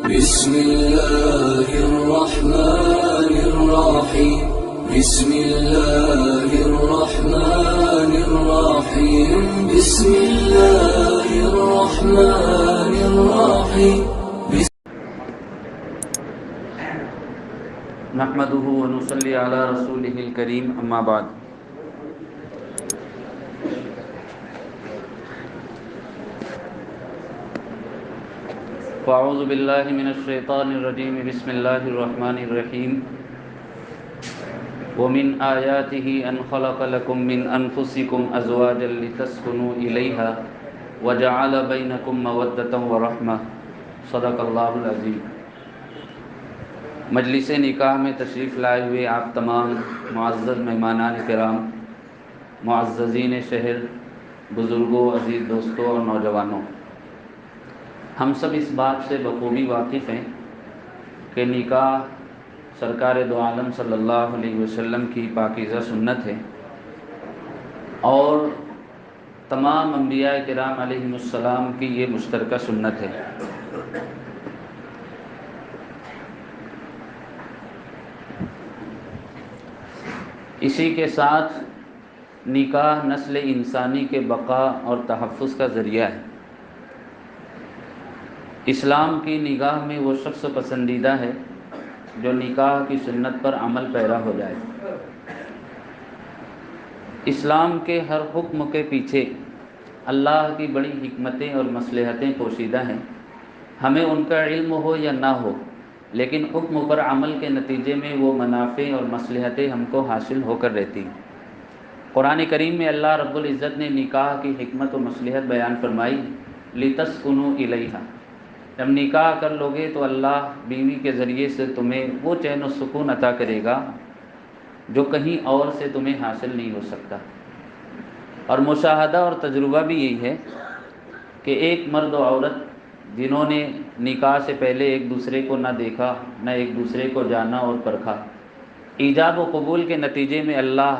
بسم الله الرحمن الرحيم بسم الله الرحمن الرحيم بسم الله الرحمن الرحيم نحمده ونصلي على رسوله الكريم اما بعد فاعوذ بالله من الشیطان الرجیم بسم اللہ الرحمن الرحیم ومن آیاته ان خلق لكم من انفسكم ازواجا لتسكنوا الیہا وجعل بینکم مودۃ ورحمۃ صدق اللہ العظیم۔ مجلس نکاح میں تشریف لائے ہوئے آپ تمام معزز مہمانان کرام، معززین شہر، بزرگوں، عزیز دوستوں اور نوجوانوں، ہم سب اس بات سے بخوبی واقف ہیں کہ نکاح سرکار دو عالم صلی اللہ علیہ وسلم کی پاکیزہ سنت ہے اور تمام انبیاء کرام علیہم السلام کی یہ مشترکہ سنت ہے۔ اسی کے ساتھ نکاح نسل انسانی کے بقا اور تحفظ کا ذریعہ ہے۔ اسلام کی نگاہ میں وہ شخص پسندیدہ ہے جو نکاح کی سنت پر عمل پیرا ہو جائے۔ اسلام کے ہر حکم کے پیچھے اللہ کی بڑی حکمتیں اور مصلحتیں پوشیدہ ہیں، ہمیں ان کا علم ہو یا نہ ہو، لیکن حکم پر عمل کے نتیجے میں وہ منافع اور مصلحتیں ہم کو حاصل ہو کر رہتی ہیں۔ قرآن کریم میں اللہ رب العزت نے نکاح کی حکمت و مصلحت بیان فرمائی، لِتَسْكُنُوا إِلَيْهَا۔ جب نکاح کر لوگے تو اللہ بیوی کے ذریعے سے تمہیں وہ چین و سکون عطا کرے گا جو کہیں اور سے تمہیں حاصل نہیں ہو سکتا۔ اور مشاہدہ اور تجربہ بھی یہی ہے کہ ایک مرد و عورت جنہوں نے نکاح سے پہلے ایک دوسرے کو نہ دیکھا، نہ ایک دوسرے کو جانا اور پرکھا، ایجاب و قبول کے نتیجے میں اللہ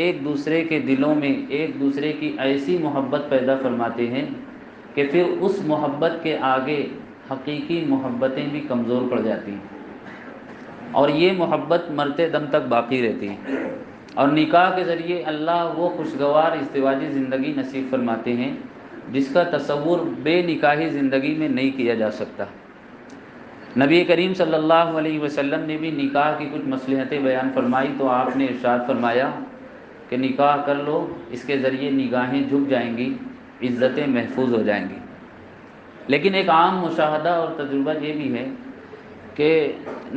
ایک دوسرے کے دلوں میں ایک دوسرے کی ایسی محبت پیدا فرماتے ہیں کہ پھر اس محبت کے آگے حقیقی محبتیں بھی کمزور پڑ جاتی ہیں اور یہ محبت مرتے دم تک باقی رہتی ہے۔ اور نکاح کے ذریعے اللہ وہ خوشگوار ازدواجی زندگی نصیب فرماتے ہیں جس کا تصور بے نکاحی زندگی میں نہیں کیا جا سکتا۔ نبی کریم صلی اللہ علیہ وسلم نے بھی نکاح کی کچھ مصلحتیں بیان فرمائی تو آپ نے ارشاد فرمایا کہ نکاح کر لو، اس کے ذریعے نگاہیں جھک جائیں گی، عزتیں محفوظ ہو جائیں گی۔ لیکن ایک عام مشاہدہ اور تجربہ یہ بھی ہے کہ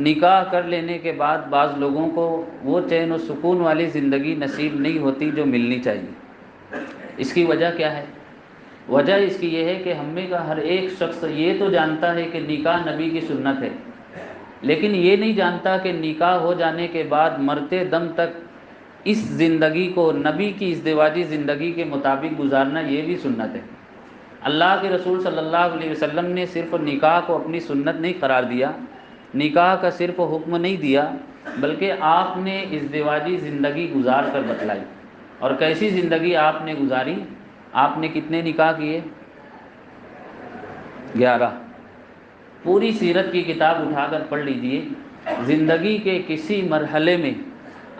نکاح کر لینے کے بعد بعض لوگوں کو وہ چین و سکون والی زندگی نصیب نہیں ہوتی جو ملنی چاہیے۔ اس کی وجہ کیا ہے؟ وجہ اس کی یہ ہے کہ ہم میں کا ہر ایک شخص یہ تو جانتا ہے کہ نکاح نبی کی سنت ہے، لیکن یہ نہیں جانتا کہ نکاح ہو جانے کے بعد مرتے دم تک اس زندگی کو نبی کی ازدواجی زندگی کے مطابق گزارنا یہ بھی سنت ہے۔ اللہ کے رسول صلی اللہ علیہ وسلم نے صرف نکاح کو اپنی سنت نہیں قرار دیا، نکاح کا صرف حکم نہیں دیا، بلکہ آپ نے ازدواجی زندگی گزار کر بتلائی۔ اور کیسی زندگی آپ نے گزاری؟ آپ نے کتنے نکاح کیے؟ 11۔ پوری سیرت کی کتاب اٹھا کر پڑھ لیجئے، زندگی کے کسی مرحلے میں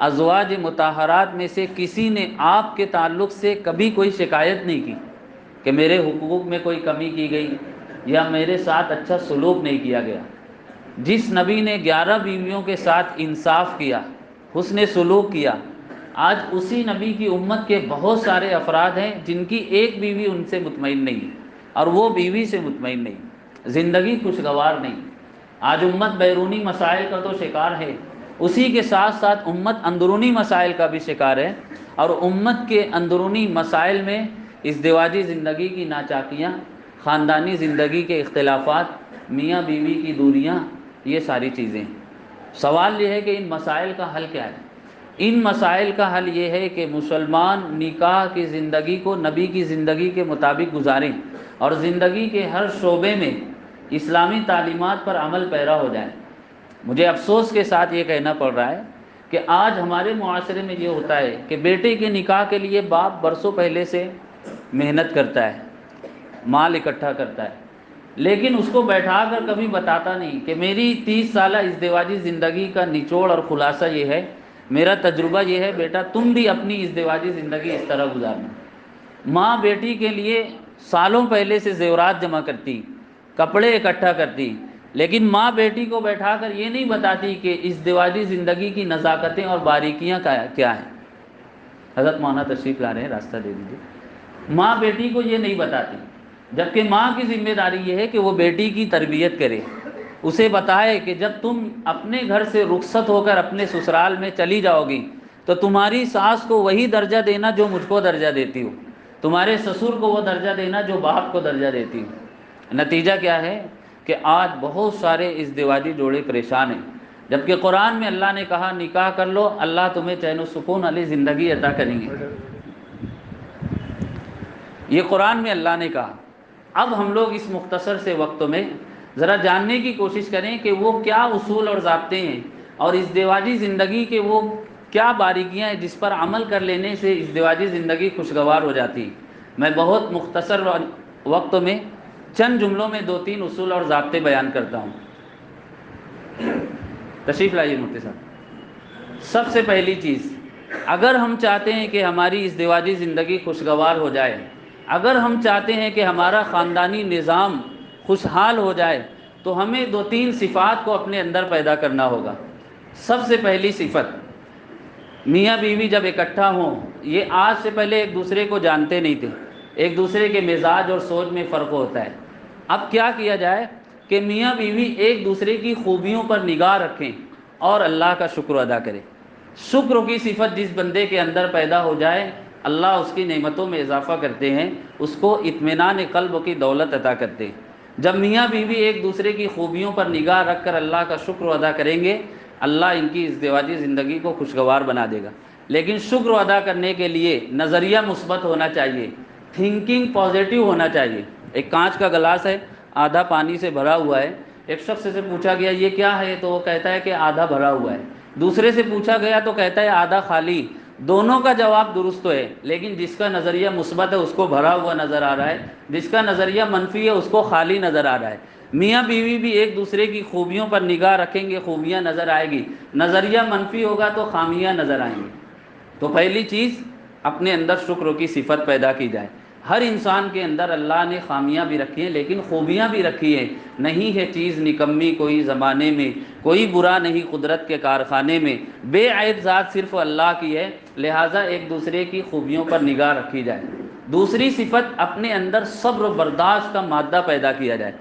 ازواج مطہرات میں سے کسی نے آپ کے تعلق سے کبھی کوئی شکایت نہیں کی کہ میرے حقوق میں کوئی کمی کی گئی یا میرے ساتھ اچھا سلوک نہیں کیا گیا۔ جس نبی نے 11 بیویوں کے ساتھ انصاف کیا، حسن سلوک کیا، آج اسی نبی کی امت کے بہت سارے افراد ہیں جن کی ایک بیوی ان سے مطمئن نہیں ہے اور وہ بیوی سے مطمئن نہیں، زندگی خوشگوار نہیں۔ آج امت بیرونی مسائل کا تو شکار ہے، اسی کے ساتھ ساتھ امت اندرونی مسائل کا بھی شکار ہے، اور امت کے اندرونی مسائل میں ازدواجی زندگی کی ناچاکیاں، خاندانی زندگی کے اختلافات، میاں بیوی کی دوریاں، یہ ساری چیزیں۔ سوال یہ ہے کہ ان مسائل کا حل کیا ہے؟ ان مسائل کا حل یہ ہے کہ مسلمان نکاح کی زندگی کو نبی کی زندگی کے مطابق گزاریں اور زندگی کے ہر شعبے میں اسلامی تعلیمات پر عمل پیرا ہو جائیں۔ مجھے افسوس کے ساتھ یہ کہنا پڑ رہا ہے کہ آج ہمارے معاشرے میں یہ ہوتا ہے کہ بیٹے کے نکاح کے لیے باپ برسوں پہلے سے محنت کرتا ہے، مال اکٹھا کرتا ہے، لیکن اس کو بیٹھا کر کبھی بتاتا نہیں کہ میری 30 سالہ ازدواجی زندگی کا نچوڑ اور خلاصہ یہ ہے، میرا تجربہ یہ ہے، بیٹا تم بھی اپنی ازدواجی زندگی اس طرح گزارنا۔ ماں بیٹی کے لیے سالوں پہلے سے زیورات جمع کرتی، کپڑے اکٹھا کرتی، لیکن ماں بیٹی کو بیٹھا کر یہ نہیں بتاتی کہ ازدواجی زندگی کی نزاکتیں اور باریکیاں کیا ہیں۔ حضرت مولانا تشریف لا رہے ہیں، راستہ دے دیجیے۔ ماں بیٹی کو یہ نہیں بتاتی، جبکہ ماں کی ذمہ داری یہ ہے کہ وہ بیٹی کی تربیت کرے، اسے بتائے کہ جب تم اپنے گھر سے رخصت ہو کر اپنے سسرال میں چلی جاؤ گی تو تمہاری ساس کو وہی درجہ دینا جو مجھ کو درجہ دیتی ہو، تمہارے سسر کو وہ درجہ دینا جو باپ کو درجہ دیتی ہو۔ نتیجہ کیا ہے کہ آج بہت سارے ازدواجی جوڑے پریشان ہیں، جبکہ قرآن میں اللہ نے کہا نکاح کر لو، اللہ تمہیں چین و سکون والی زندگی عطا کریں گے، یہ قرآن میں اللہ نے کہا۔ اب ہم لوگ اس مختصر سے وقت میں ذرا جاننے کی کوشش کریں کہ وہ کیا اصول اور ضابطے ہیں اور ازدواجی زندگی کے وہ کیا باریکیاں ہیں جس پر عمل کر لینے سے ازدواجی زندگی خوشگوار ہو جاتی۔ میں بہت مختصر وقت میں چند جملوں میں 2-3 اصول اور ضابطے بیان کرتا ہوں۔ تشریف لائیے مفتی صاحب۔ سب سے پہلی چیز، اگر ہم چاہتے ہیں کہ ہماری ازدواجی زندگی خوشگوار ہو جائے، اگر ہم چاہتے ہیں کہ ہمارا خاندانی نظام خوشحال ہو جائے، تو ہمیں 2-3 صفات کو اپنے اندر پیدا کرنا ہوگا۔ سب سے پہلی صفت، میاں بیوی جب اکٹھا ہوں، یہ آج سے پہلے ایک دوسرے کو جانتے نہیں تھے، ایک دوسرے کے مزاج اور سوچ میں فرق ہوتا ہے۔ اب کیا کیا جائے کہ میاں بیوی ایک دوسرے کی خوبیوں پر نگاہ رکھیں اور اللہ کا شکر ادا کریں۔ شکر کی صفت جس بندے کے اندر پیدا ہو جائے، اللہ اس کی نعمتوں میں اضافہ کرتے ہیں، اس کو اطمینان قلب کی دولت عطا کرتے ہیں۔ جب میاں بیوی ایک دوسرے کی خوبیوں پر نگاہ رکھ کر اللہ کا شکر ادا کریں گے، اللہ ان کی ازدواجی زندگی کو خوشگوار بنا دے گا۔ لیکن شکر ادا کرنے کے لیے نظریہ مثبت ہونا چاہیے، تھنکنگ پازیٹیو ہونا چاہیے۔ ایک کانچ کا گلاس ہے، آدھا پانی سے بھرا ہوا ہے، ایک شخص سے پوچھا گیا یہ کیا ہے تو وہ کہتا ہے کہ آدھا بھرا ہوا ہے، دوسرے سے پوچھا گیا تو کہتا ہے آدھا خالی۔ دونوں کا جواب درست ہے، لیکن جس کا نظریہ مثبت ہے اس کو بھرا ہوا نظر آ رہا ہے، جس کا نظریہ منفی ہے اس کو خالی نظر آ رہا ہے۔ میاں بیوی بھی ایک دوسرے کی خوبیوں پر نگاہ رکھیں گے، خوبیاں نظر آئے گی، نظریہ منفی ہوگا تو خامیاں نظر آئیں گی۔ تو پہلی چیز، اپنے اندر شکر کی صفت پیدا کی جائے۔ ہر انسان کے اندر اللہ نے خامیاں بھی رکھی ہیں لیکن خوبیاں بھی رکھی ہیں، نہیں ہے چیز نکمی کوئی زمانے میں، کوئی برا نہیں قدرت کے کارخانے میں، بے عیب ذات صرف اللہ کی ہے، لہٰذا ایک دوسرے کی خوبیوں پر نگاہ رکھی جائے۔ دوسری صفت، اپنے اندر صبر و برداشت کا مادہ پیدا کیا جائے۔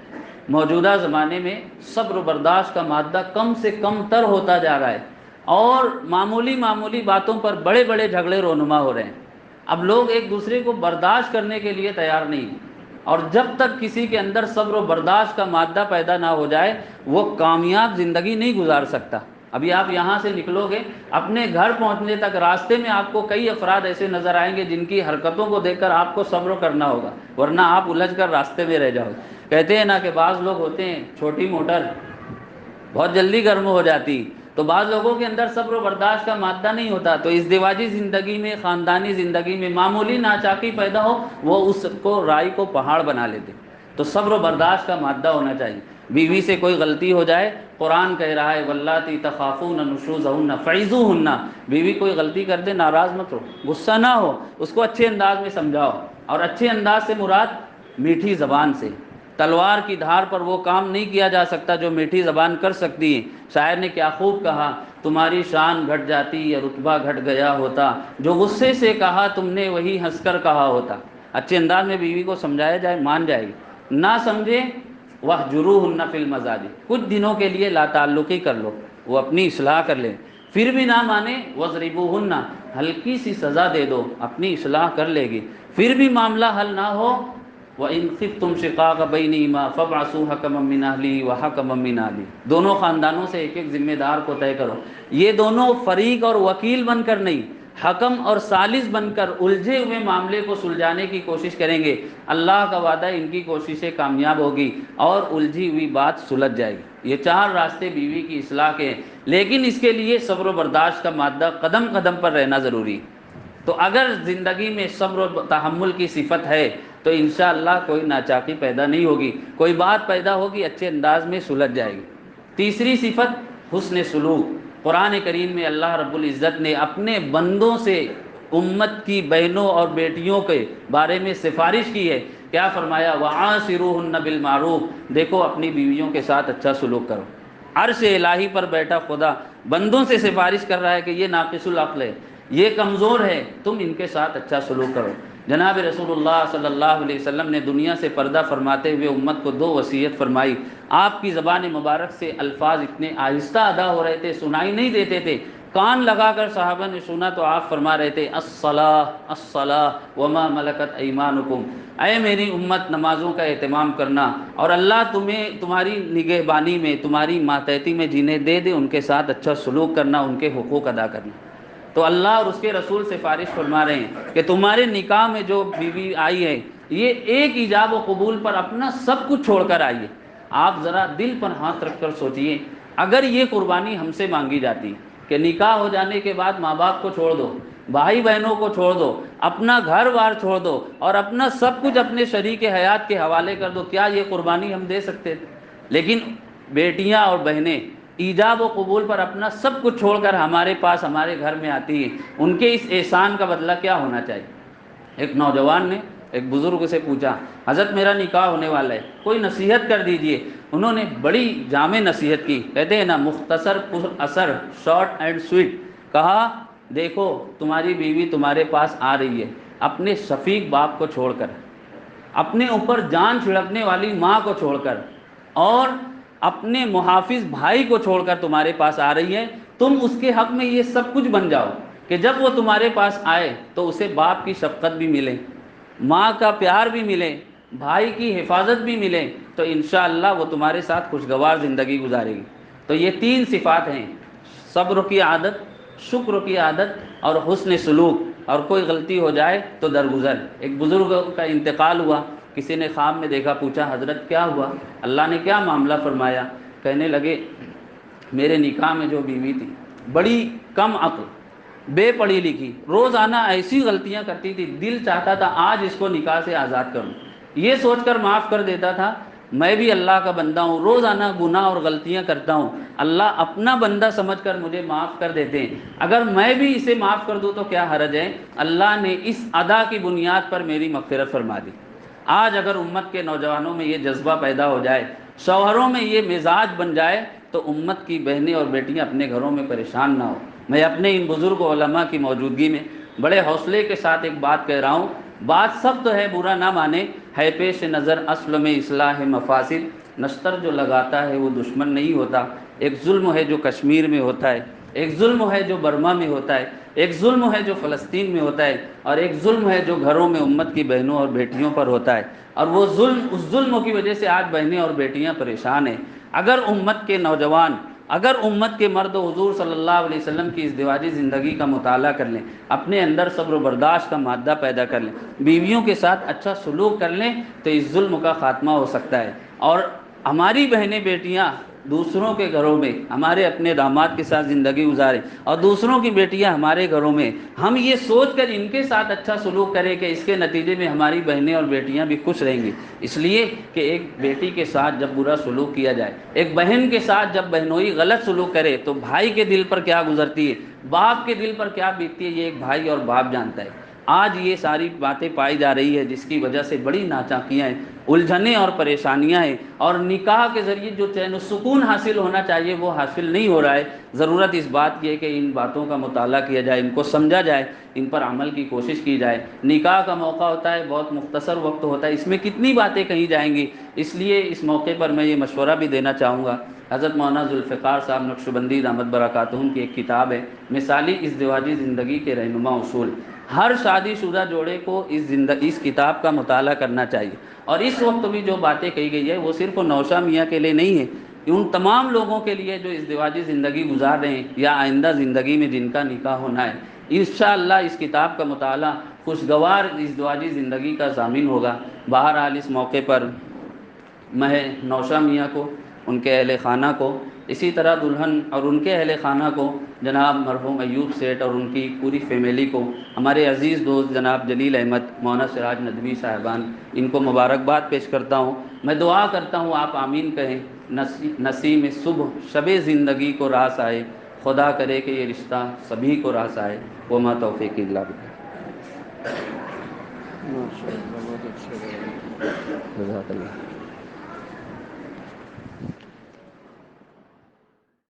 موجودہ زمانے میں صبر و برداشت کا مادہ کم سے کم تر ہوتا جا رہا ہے اور معمولی باتوں پر بڑے بڑے جھگڑے رونما ہو رہے ہیں۔ اب لوگ ایک دوسرے کو برداشت کرنے کے لیے تیار نہیں، اور جب تک کسی کے اندر صبر و برداشت کا مادہ پیدا نہ ہو جائے وہ کامیاب زندگی نہیں گزار سکتا۔ ابھی آپ یہاں سے نکلو گے، اپنے گھر پہنچنے تک راستے میں آپ کو کئی افراد ایسے نظر آئیں گے جن کی حرکتوں کو دیکھ کر آپ کو صبر کرنا ہوگا، ورنہ آپ الجھ کر راستے میں رہ جاؤ گے۔ کہتے ہیں نا کہ بعض لوگ ہوتے ہیں، چھوٹی موٹر بہت جلدی گرم ہو جاتی، تو بعض لوگوں کے اندر صبر و برداشت کا مادہ نہیں ہوتا، تو ازدواجی زندگی میں، خاندانی زندگی میں معمولی ناچاکی پیدا ہو وہ اس کو رائی کو پہاڑ بنا لیتے۔ تو صبر و برداشت کا مادہ ہونا چاہیے۔ بیوی سے کوئی غلطی ہو جائے، قرآن کہہ رہا ہے واللاتی تخافون نشوزہن فعظوہن، بیوی کوئی غلطی کر دے ناراض مت ہو، غصہ نہ ہو، اس کو اچھے انداز میں سمجھاؤ، اور اچھے انداز سے مراد میٹھی زبان سے۔ تلوار کی دھار پر وہ کام نہیں کیا جا سکتا جو میٹھی زبان کر سکتی ہے۔ شاعر نے کیا خوب کہا، تمہاری شان گھٹ جاتی یا رتبہ گھٹ گیا ہوتا، جو غصے سے کہا تم نے وہی ہنس کر کہا ہوتا۔ اچھے انداز میں بیوی کو سمجھایا جائے، مان جائے گی، نہ سمجھے وَاہْجُرُوهُنَّ فِي الْمَضَاجِعِ، کچھ دنوں کے لیے لا تعلقی کر لو، وہ اپنی اصلاح کر لیں، پھر بھی نہ مانے وَاضْرِبُوهُنَّ، ہلکی سی سزا دے دو، اپنی اصلاح کر لے گی، پھر بھی معاملہ حل نہ ہو وَإِنْ خِفْتُمْ شِقَاقَ بَيْنِهِمَا فَابْعَثُوا حَكَمًا مِّنْ أَهْلِهِ وَحَكَمًا مِّنْ أَهْلِهِ، دونوں خاندانوں سے ایک ایک ذمہ دار کو طے کرو، یہ دونوں فریق اور وکیل بن کر نہیں، حکم اور ثالث بن کر الجھے ہوئے معاملے کو سلجھانے کی کوشش کریں گے۔ اللہ کا وعدہ ان کی کوششیں کامیاب ہوگی اور الجھی ہوئی بات سلجھ جائے گی۔ یہ 4 راستے بیوی کی اصلاح کے ہیں، لیکن اس کے لیے صبر و برداشت کا مادہ قدم قدم پر رہنا ضروری ہے۔ تو اگر زندگی میں صبر و تحمل کی صفت ہے تو انشاءاللہ کوئی ناچاقی پیدا نہیں ہوگی، کوئی بات پیدا ہوگی اچھے انداز میں سلجھ جائے گی۔ تیسری صفت حسن سلوک۔ قرآن کریم میں اللہ رب العزت نے اپنے بندوں سے امت کی بہنوں اور بیٹیوں کے بارے میں سفارش کی ہے۔ کیا فرمایا؟ وَعَاشِرُوهُنَّ بِالْمَعْرُوفِ، دیکھو اپنی بیویوں کے ساتھ اچھا سلوک کرو۔ عرش الہی پر بیٹھا خدا بندوں سے سفارش کر رہا ہے کہ یہ ناقص العقل ہے، یہ کمزور ہے، تم ان کے ساتھ اچھا سلوک کرو۔ جناب رسول اللہ صلی اللہ علیہ وسلم نے دنیا سے پردہ فرماتے ہوئے امت کو 2 وصیت فرمائی۔ آپ کی زبان مبارک سے الفاظ اتنے آہستہ ادا ہو رہے تھے، سنائی نہیں دیتے تھے، کان لگا کر صحابہ نے سنا تو آپ فرما رہے تھے الصلاۃ الصلاۃ وما ملکت ایمانکم، اے میری امت نمازوں کا اہتمام کرنا، اور اللہ تمہیں تمہاری نگہبانی میں، تمہاری ماتحتی میں جنہیں دے دے ان کے ساتھ اچھا سلوک کرنا، ان کے حقوق ادا کرنا۔ تو اللہ اور اس کے رسول سفارش فرما رہے ہیں کہ تمہارے نکاح میں جو بیوی آئی ہے یہ ایک ایجاب و قبول پر اپنا سب کچھ چھوڑ کر آئی ہے۔ آپ ذرا دل پر ہاتھ رکھ کر سوچئے، اگر یہ قربانی ہم سے مانگی جاتی کہ نکاح ہو جانے کے بعد ماں باپ کو چھوڑ دو، بھائی بہنوں کو چھوڑ دو، اپنا گھر بار چھوڑ دو اور اپنا سب کچھ اپنے شریک حیات کے حوالے کر دو، کیا یہ قربانی ہم دے سکتے تھے؟ لیکن بیٹیاں اور بہنیں ایجاب و قبول پر اپنا سب کچھ چھوڑ کر ہمارے پاس، ہمارے گھر میں آتی ہیں، ان کے اس احسان کا بدلہ کیا ہونا چاہیے؟ ایک نوجوان نے ایک بزرگ سے پوچھا، حضرت میرا نکاح ہونے والا ہے، کوئی نصیحت کر دیجئے۔ انہوں نے بڑی جامع نصیحت کی، کہتے ہیں نا مختصر پر اثر، شارٹ اینڈ سویٹ۔ کہا دیکھو تمہاری بیوی تمہارے پاس آ رہی ہے، اپنے شفیق باپ کو چھوڑ کر، اپنے اوپر جان چھڑکنے والی ماں کو چھوڑ کر، اور اپنے محافظ بھائی کو چھوڑ کر تمہارے پاس آ رہی ہے، تم اس کے حق میں یہ سب کچھ بن جاؤ کہ جب وہ تمہارے پاس آئے تو اسے باپ کی شفقت بھی ملے، ماں کا پیار بھی ملے، بھائی کی حفاظت بھی ملے، تو انشاءاللہ وہ تمہارے ساتھ خوشگوار زندگی گزارے گی۔ تو یہ 3 صفات ہیں، صبر کی عادت، شکر کی عادت اور حسن سلوک، اور کوئی غلطی ہو جائے تو درگزر۔ ایک بزرگ کا انتقال ہوا، کسی نے خواب میں دیکھا، پوچھا حضرت کیا ہوا؟ اللہ نے کیا معاملہ فرمایا؟ کہنے لگے میرے نکاح میں جو بیوی تھی بڑی کم عقل، بے پڑھی لکھی، روزانہ ایسی غلطیاں کرتی تھی، دل چاہتا تھا آج اس کو نکاح سے آزاد کروں، یہ سوچ کر معاف کر دیتا تھا میں بھی اللہ کا بندہ ہوں، روزانہ گناہ اور غلطیاں کرتا ہوں، اللہ اپنا بندہ سمجھ کر مجھے معاف کر دیتے ہیں، اگر میں بھی اسے معاف کر دوں تو کیا حرج ہے؟ اللہ نے اس ادا کی بنیاد پر میری مغفرت فرما دی۔ آج اگر امت کے نوجوانوں میں یہ جذبہ پیدا ہو جائے، شوہروں میں یہ مزاج بن جائے، تو امت کی بہنیں اور بیٹیاں اپنے گھروں میں پریشان نہ ہو۔ میں اپنے ان بزرگ علماء کی موجودگی میں بڑے حوصلے کے ساتھ ایک بات کہہ رہا ہوں، بات سخت ہے، برا نہ مانے، ہے پیش نظر اصل میں اصلاح مفاسد، نشتر جو لگاتا ہے وہ دشمن نہیں ہوتا۔ ایک ظلم ہے جو کشمیر میں ہوتا ہے، ایک ظلم ہے جو برما میں ہوتا ہے، ایک ظلم ہے جو فلسطین میں ہوتا ہے، اور ایک ظلم ہے جو گھروں میں امت کی بہنوں اور بیٹیوں پر ہوتا ہے، اور وہ ظلم، اس ظلم کی وجہ سے آج بہنیں اور بیٹیاں پریشان ہیں۔ اگر امت کے نوجوان، اگر امت کے مرد حضور صلی اللہ علیہ وسلم کی ازدواجی زندگی کا مطالعہ کر لیں، اپنے اندر صبر و برداشت کا مادہ پیدا کر لیں، بیویوں کے ساتھ اچھا سلوک کر لیں، تو اس ظلم کا خاتمہ ہو سکتا ہے۔ اور ہماری بہنیں بیٹیاں دوسروں کے گھروں میں ہمارے اپنے داماد کے ساتھ زندگی گزاریں، اور دوسروں کی بیٹیاں ہمارے گھروں میں، ہم یہ سوچ کر ان کے ساتھ اچھا سلوک کریں کہ اس کے نتیجے میں ہماری بہنیں اور بیٹیاں بھی خوش رہیں گی۔ اس لیے کہ ایک بیٹی کے ساتھ جب برا سلوک کیا جائے، ایک بہن کے ساتھ جب بہنوئی غلط سلوک کرے، تو بھائی کے دل پر کیا گزرتی ہے، باپ کے دل پر کیا بیتتی ہے، یہ ایک بھائی اور باپ جانتا ہے۔ آج یہ ساری باتیں پائی جا رہی ہے، جس کی وجہ سے بڑی ناچاکیاں ہیں، الجھنیں اور پریشانیاں ہیں، اور نکاح کے ذریعے جو چین و سکون حاصل ہونا چاہیے وہ حاصل نہیں ہو رہا ہے۔ ضرورت اس بات کی ہے کہ ان باتوں کا مطالعہ کیا جائے، ان کو سمجھا جائے، ان پر عمل کی کوشش کی جائے۔ نکاح کا موقع ہوتا ہے، بہت مختصر وقت ہوتا ہے، اس میں کتنی باتیں کہی جائیں گی، اس لیے اس موقع پر میں یہ مشورہ بھی دینا چاہوں گا۔ حضرت مولانا ذوالفقار صاحب نقشبندی دامت برکاتہم کی ایک کتاب ہے، مثالی ازدواجی زندگی کے رہنما اصول۔ ہر شادی شدہ جوڑے کو اس کتاب کا مطالعہ کرنا چاہیے، اور اس وقت بھی جو باتیں کہی گئی ہے وہ صرف نوشہ میاں کے لیے نہیں ہے، ان تمام لوگوں کے لیے جو ازدواجی زندگی گزار رہے ہیں یا آئندہ زندگی میں جن کا نکاح ہونا ہے۔ انشاءاللہ اس کتاب کا مطالعہ خوشگوار ازدواجی زندگی کا ضامن ہوگا۔ بہرحال اس موقع پر میں نوشہ میاں کو، ان کے اہل خانہ کو اسی طرح دلہن اور ان کے اہل خانہ کو جناب مرحوم ایوب سیٹھ اور ان کی پوری فیملی کو، ہمارے عزیز دوست جناب جلیل احمد مولانا سراج ندوی صاحبان، ان کو مبارکباد پیش کرتا ہوں۔ میں دعا کرتا ہوں آپ آمین کہیں، نسیم صبح شب زندگی کو راس آئے، خدا کرے کہ یہ رشتہ سبھی کو راس آئے، وما توفیق الا باللہ۔ ماشاء اللہ، بہت اچھا لگا۔ جزاک اللہ۔